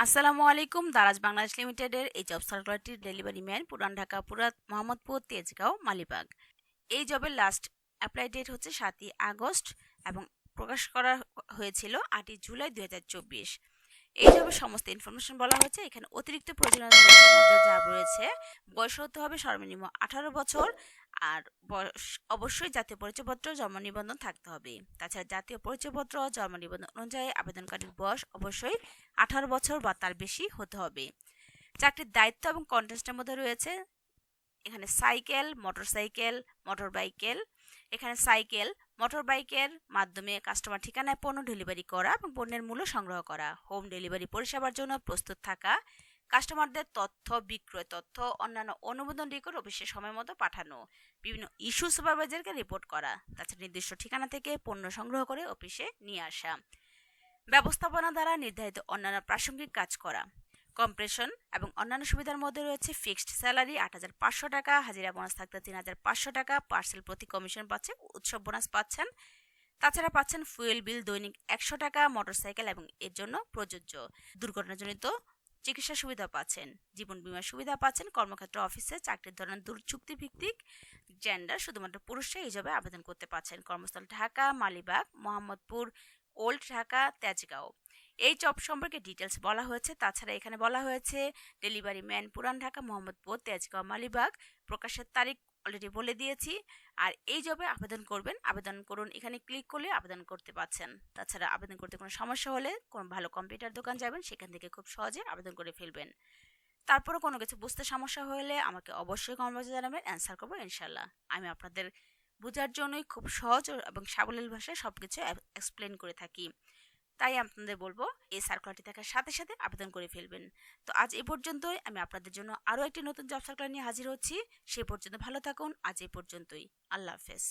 আসসালামু আলাইকুম। দারাজ বাংলাদেশ লিমিটেডের এই জব সার্কুলারটির ডেলিভারি ম্যান পুরান ঢাকা মোহাম্মদপুর তেজগাঁও মালিবাগ। এই জবের লাস্ট অ্যাপ্লাই ডেট হচ্ছে 7ই আগস্ট এবং প্রকাশ করা হয়েছিল 8ই জুলাই 2024। এই জবের সমস্ত ইনফরমেশন বলা হয়েছে। এখানে অতিরিক্ত প্রয়োজনীয়তার মধ্যে যা রয়েছে, বয়স হতে হবে সর্বনিম্ন 18 বছর, আর অবশ্যই জাতীয় পরিচয়পত্র জন্ম নিবন্ধন থাকতে হবে। তাছাড়া জাতীয় পরিচয়পত্র জন্ম নিবন্ধন অনুযায়ী আবেদনকারীর বয়স অবশ্যই 18 বছর বা তার বেশি হতে হবে। চাকরির দায়িত্ব এবং কন্টেস্টের মধ্যে রয়েছে এখানে সাইকেল, মোটরসাইকেল, মোটরবাইকেল। এখানে সাইকেল, মোটরবাইকের মাধ্যমে কাস্টমার ঠিকানায় পণ্য ডেলিভারি করা এবং পণ্যের মূল্য সংগ্রহ করা, হোম ডেলিভারি পরিষেবার জন্য প্রস্তুত থাকা, কাস্টমারদের তথ্য, বিক্রয় তথ্য, অন্যান্য অনুমোদন রেকর্ড অফিসের সময় মতো পাঠানো, বিভিন্ন ইস্যু সুপারভাইজারকে রিপোর্ট করা, তাছাড়া নির্দিষ্ট ঠিকানা থেকে পণ্য সংগ্রহ করে অফিসে নিয়ে আসা, ব্যবস্থাপনা দ্বারা নির্ধারিত অন্যান্য প্রাসঙ্গিক কাজ করা। কম্প্রেশন এবং অন্যান্য সুবিধার মধ্যে রয়েছে ফিক্সড স্যালারি 8,500 টাকা, হাজিরা বোনাস থাকতে 3,500 টাকা, পার্সেল প্রতি কমিশন পাচ্ছেন, উৎসব বোনাস পাচ্ছেন, তাছাড়া পাচ্ছেন ফুয়েল বিল দৈনিক 100 টাকা, মোটরসাইকেল এবং এর জন্য প্রযোজ্য দুর্ঘটনাজনিত চিকিৎসা সুবিধা পাচ্ছেন, জীবন বীমা সুবিধা পাচ্ছেন। কর্মক্ষেত্র অফিসে চাকরির ধরনের চুক্তি ভিত্তিক, জেন্ডার শুধুমাত্র পুরুষরাই এই জবে আবেদন করতে পারছেন। কর্মস্থল ঢাকা, মালিবাগ, মোহাম্মদপুর, ওল্ড ঢাকা, তেজগাঁও। এই জব সম্পর্কে ডিটেলস বলা হয়েছে। তাছাড়া এখানে বলা হয়েছে ডেলিভারি ম্যান পুরান ঢাকা, মোহাম্মদপুর, তেজগাঁও, মালিবাগ। প্রকাশের তারিখ অলরেডি বলে দিয়েছি। আর এই জবে আবেদন করবেন, আবেদন করুন, এখানে ক্লিক করলে আবেদন করতে পারছেন। তাছাড়া আবেদন করতে কোনো সমস্যা হলে কোনো ভালো কম্পিউটার দোকান যাবেন, সেখান থেকে খুব সহজে আবেদন করে ফেলবেন। তারপরও কোনো কিছু বুঝতে সমস্যা হলে আমাকে অবশ্যই কমেন্ট বক্সে জানাবেন, অ্যান্সার করবো ইনশাল্লাহ। আমি আপনাদের বোঝার জন্যই খুব সহজ এবং সাবলীল ভাষায় সবকিছু এক্সপ্লেন করে থাকি। তাই আপনাদের বলবো এই সার্কুলারটি দেখার সাথে সাথে আবেদন করে ফেলবেন। তো আজ এ পর্যন্তই। আমি আপনাদের জন্য আরও একটি নতুন জব সার্কুলার নিয়ে হাজির হচ্ছি। সে পর্যন্ত ভালো থাকুন। আজ এই পর্যন্তই। আল্লাহ হাফেজ।